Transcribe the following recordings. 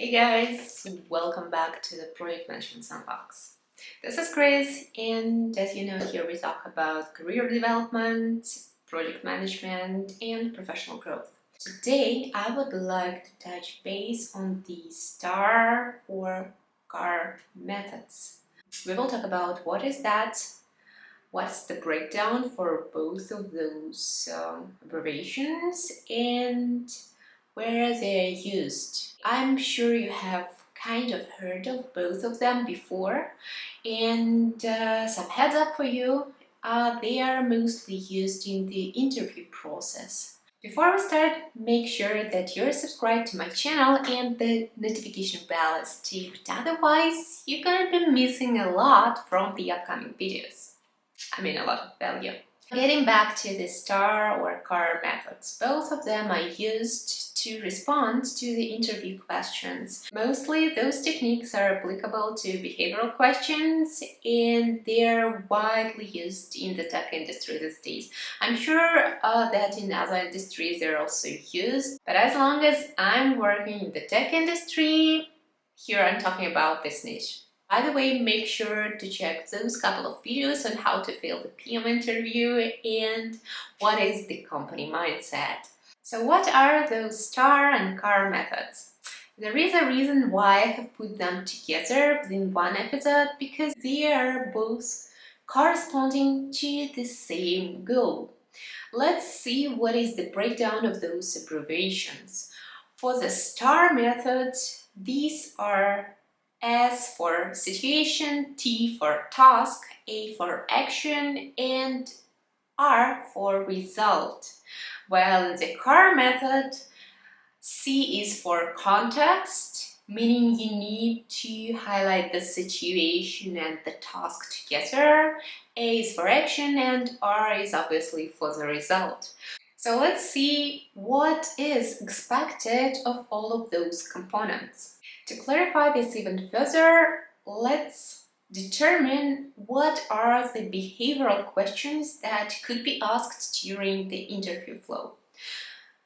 Hey guys, welcome back to the Project Management Sandbox. This is Chris, and as you know, here we talk about career development, project management, and professional growth. Today, I would like to touch base on the STAR or CAR methods. We will talk about what is that, what's the breakdown for both of those abbreviations, and where they are used. I'm sure you have kind of heard of both of them before, and some heads up for you, they are mostly used in the interview process. Before we start, make sure that you're subscribed to my channel and the notification bell is ticked, otherwise you're gonna be missing a lot from the upcoming videos. I mean, a lot of value. Getting back to the STAR or CAR methods, both of them are used to respond to the interview questions. Mostly those techniques are applicable to behavioral questions and they're widely used in the tech industry these days. I'm sure that in other industries they're also used, but as long as I'm working in the tech industry, here I'm talking about this niche. By the way, make sure to check those couple of videos on how to fail the PM interview and what is the company mindset. So what are those STAR and CAR methods? There is a reason why I have put them together within one episode, because they are both corresponding to the same goal. Let's see what is the breakdown of those abbreviations. For the STAR method, these are S for situation, T for task, A for action, and R for result. While in the CAR method, C is for context, meaning you need to highlight the situation and the task together. A is for action and R is obviously for the result. So let's see what is expected of all of those components. To clarify this even further, let's determine what are the behavioral questions that could be asked during the interview flow.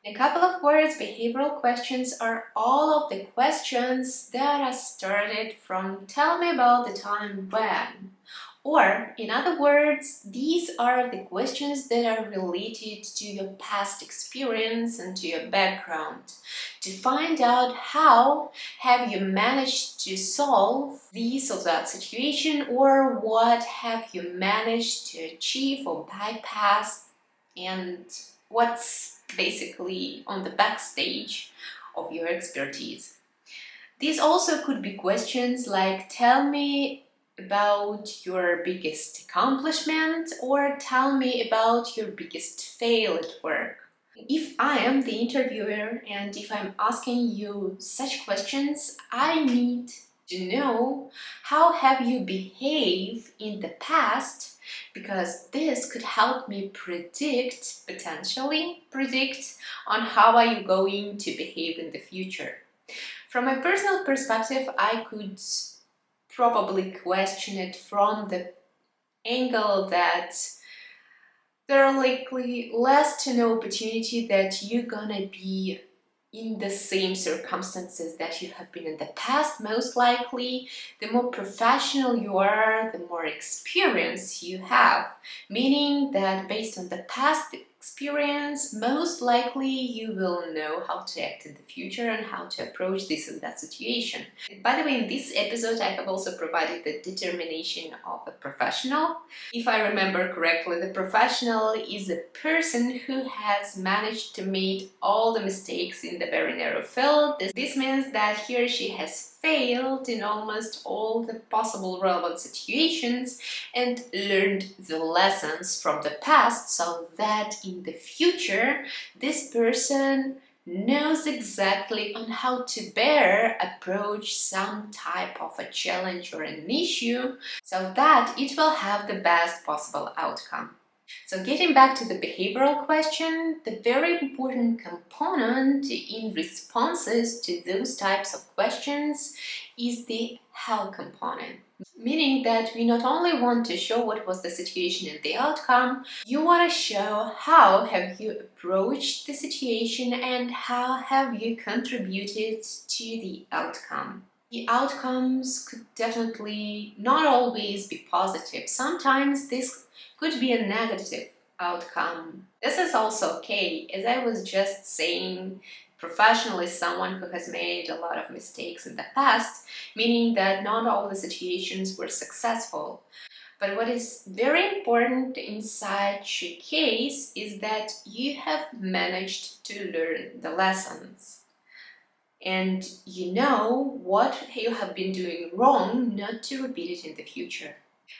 In a couple of words, behavioral questions are all of the questions that are started from "tell me about the time when." Or, in other words, these are the questions that are related to your past experience and to your background, to find out how have you managed to solve this or that situation, or what have you managed to achieve or bypass, and what's basically on the backstage of your expertise. These also could be questions like "tell me about your biggest accomplishment" or "tell me about your biggest fail at work." If I am the interviewer and if I'm asking you such questions, I need to know how have you behaved in the past, because this could help me potentially predict on how are you going to behave in the future. From my personal perspective, I could probably question it from the angle that there are likely less to no opportunity that you're gonna be in the same circumstances that you have been in the past. Most likely, the more professional you are, the more experience you have, meaning that based on the past experience, most likely you will know how to act in the future and how to approach this and that situation. And by the way, in this episode, I have also provided the determination of a professional. If I remember correctly, the professional is a person who has managed to make all the mistakes in the very narrow field. This means that he or she has failed in almost all the possible relevant situations and learned the lessons from the past, so that in the future this person knows exactly on how to better approach some type of a challenge or an issue, so that it will have the best possible outcome. So getting back to the behavioral question, the very important component in responses to those types of questions is the how component. Meaning that we not only want to show what was the situation and the outcome, you want to show how have you approached the situation and how have you contributed to the outcome. The outcomes could definitely not always be positive. Sometimes this could be a negative outcome. This is also okay, as I was just saying, professionally someone who has made a lot of mistakes in the past, meaning that not all the situations were successful. But what is very important in such a case is that you have managed to learn the lessons. And you know what you have been doing wrong not to repeat it in the future.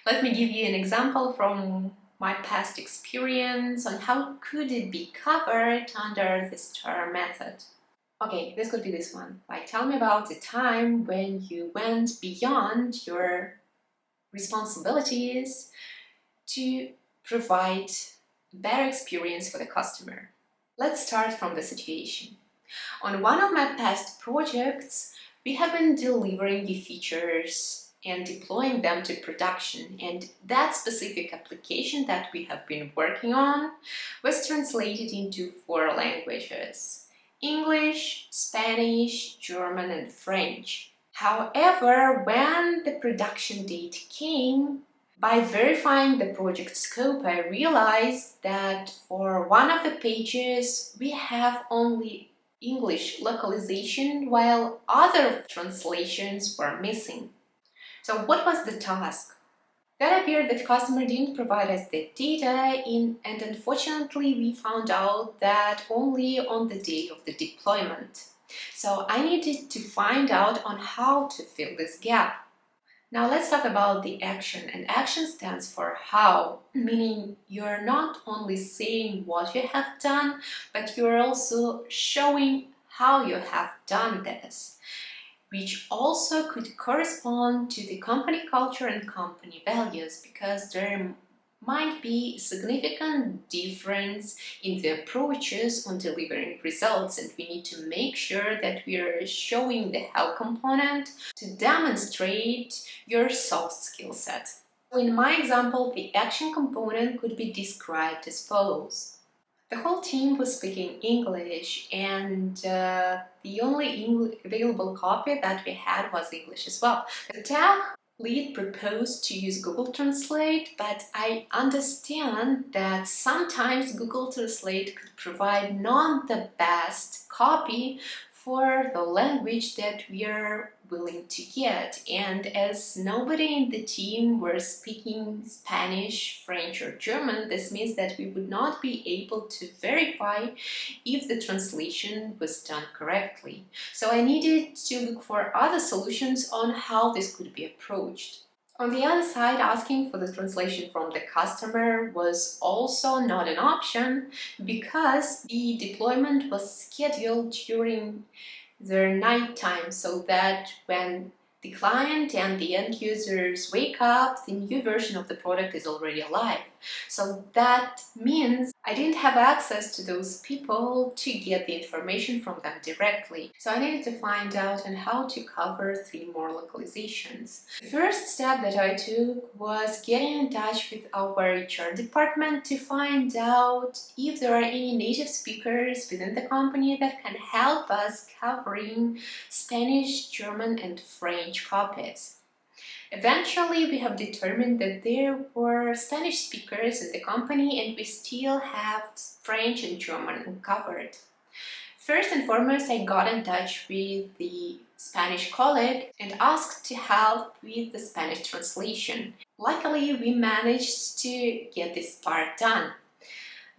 Let me give you an example from my past experience on how could it be covered under the STAR method. Okay, this could be this one. Like, tell me about the time when you went beyond your responsibilities to provide a better experience for the customer. Let's start from the situation. On one of my past projects, we have been delivering new features and deploying them to production, and that specific application that we have been working on was translated into 4 languages: English, Spanish, German, and French. However, when the production date came, by verifying the project scope, I realized that for one of the pages we have only English localization while other translations were missing. So what was the task? That appeared that customer didn't provide us the data and unfortunately we found out that only on the day of the deployment. So I needed to find out on how to fill this gap. Now let's talk about the action, and action stands for how, meaning you're not only saying what you have done, but you're also showing how you have done this, which also could correspond to the company culture and company values, because there might be a significant difference in the approaches on delivering results, and we need to make sure that we are showing the how component to demonstrate your soft skill set. In my example, the action component could be described as follows. The whole team was speaking English, and the only available copy that we had was English as well. The tech lead proposed to use Google Translate, but I understand that sometimes Google Translate could provide not the best copy for the language that we are willing to get, and as nobody in the team were speaking Spanish, French or German, this means that we would not be able to verify if the translation was done correctly. So I needed to look for other solutions on how this could be approached. On the other side, asking for the translation from the customer was also not an option because the deployment was scheduled during their night time, so that when the client and the end users wake up, the new version of the product is already alive. So that means I didn't have access to those people to get the information from them directly. So I needed to find out on how to cover 3 more localizations. The first step that I took was getting in touch with our HR department to find out if there are any native speakers within the company that can help us covering Spanish, German, and French copies. Eventually, we have determined that there were Spanish speakers in the company and we still have French and German covered. First and foremost, I got in touch with the Spanish colleague and asked to help with the Spanish translation. Luckily, we managed to get this part done.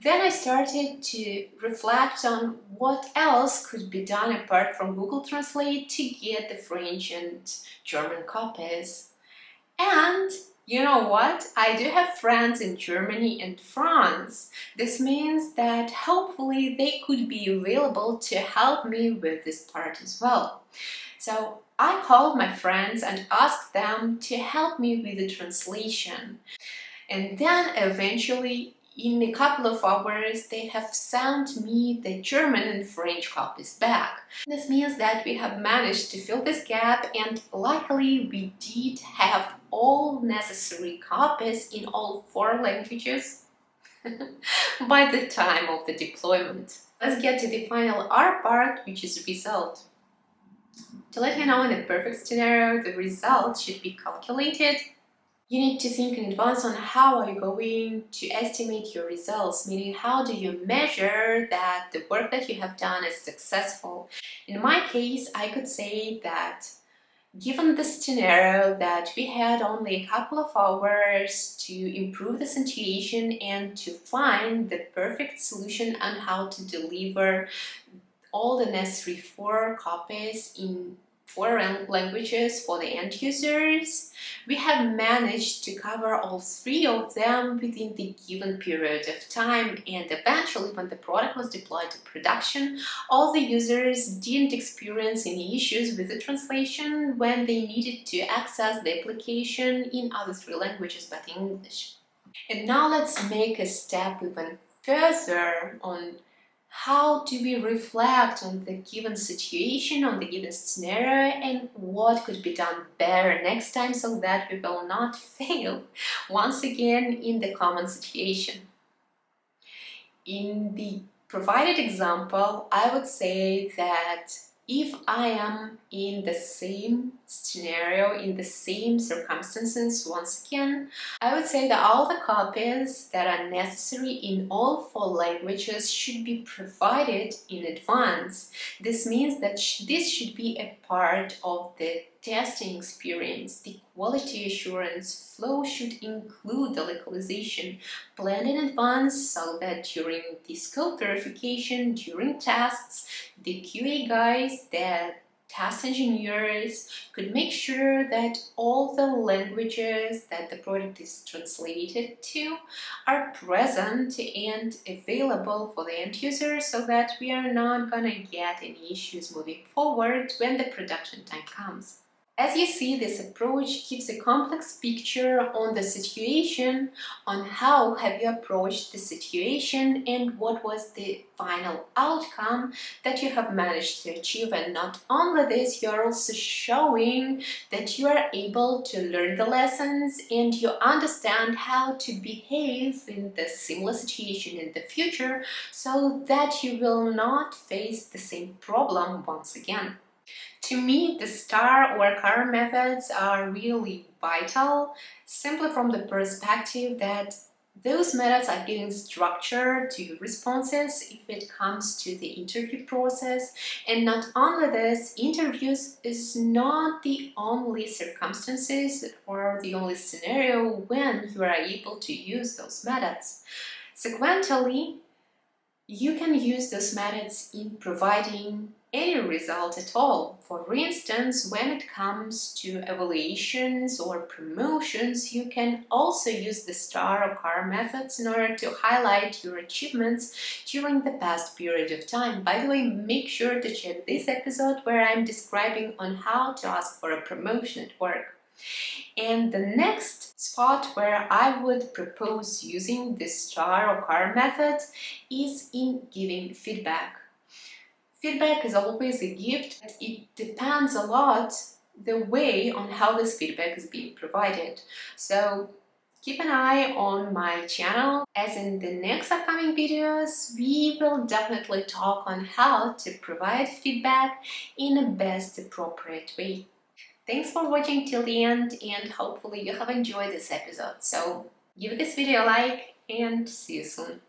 Then I started to reflect on what else could be done apart from Google Translate to get the French and German copies. And you know what? I do have friends in Germany and France. This means that hopefully they could be available to help me with this part as well. So I called my friends and asked them to help me with the translation. And then eventually in a couple of hours, they have sent me the German and French copies back. This means that we have managed to fill this gap, and luckily we did have all necessary copies in all 4 languages by the time of the deployment. Let's get to the final R part, which is result. To let you know, in a perfect scenario, the result should be calculated. You need to think in advance on how are you going to estimate your results, meaning how do you measure that the work that you have done is successful. In my case, I could say that given the scenario that we had only a couple of hours to improve the situation and to find the perfect solution on how to deliver all the necessary 4 copies in 4 languages for the end users, we have managed to cover all 3 of them within the given period of time, and eventually when the product was deployed to production, all the users didn't experience any issues with the translation when they needed to access the application in other 3 languages but English. And now let's make a step even further on how do we reflect on the given situation, on the given scenario, and what could be done better next time so that we will not fail once again in the common situation. In the provided example, I would say that if I am in the same scenario, in the same circumstances once again, I would say that all the copies that are necessary in all 4 languages should be provided in advance. This means that this should be a part of the testing experience. The quality assurance flow should include the localization planned in advance so that during the scope verification, during tests, the QA guys, the test engineers could make sure that all the languages that the product is translated to are present and available for the end user so that we are not gonna get any issues moving forward when the production time comes. As you see, this approach gives a complex picture on the situation, on how have you approached the situation and what was the final outcome that you have managed to achieve. And not only this, you're also showing that you are able to learn the lessons and you understand how to behave in the similar situation in the future so that you will not face the same problem once again. To me, the STAR or CAR methods are really vital, simply from the perspective that those methods are giving structure to responses if it comes to the interview process. And not only this, interviews is not the only circumstances or the only scenario when you are able to use those methods. Sequentially, you can use those methods in providing any result at all. For instance, when it comes to evaluations or promotions, you can also use the STAR or CAR methods in order to highlight your achievements during the past period of time. By the way, make sure to check this episode where I'm describing on how to ask for a promotion at work. And the next spot where I would propose using the STAR or CAR method is in giving feedback. Feedback is always a gift, but it depends a lot the way on how this feedback is being provided. So keep an eye on my channel, as in the next upcoming videos we will definitely talk on how to provide feedback in a best appropriate way. Thanks for watching till the end, and hopefully you have enjoyed this episode. So give this video a like and see you soon.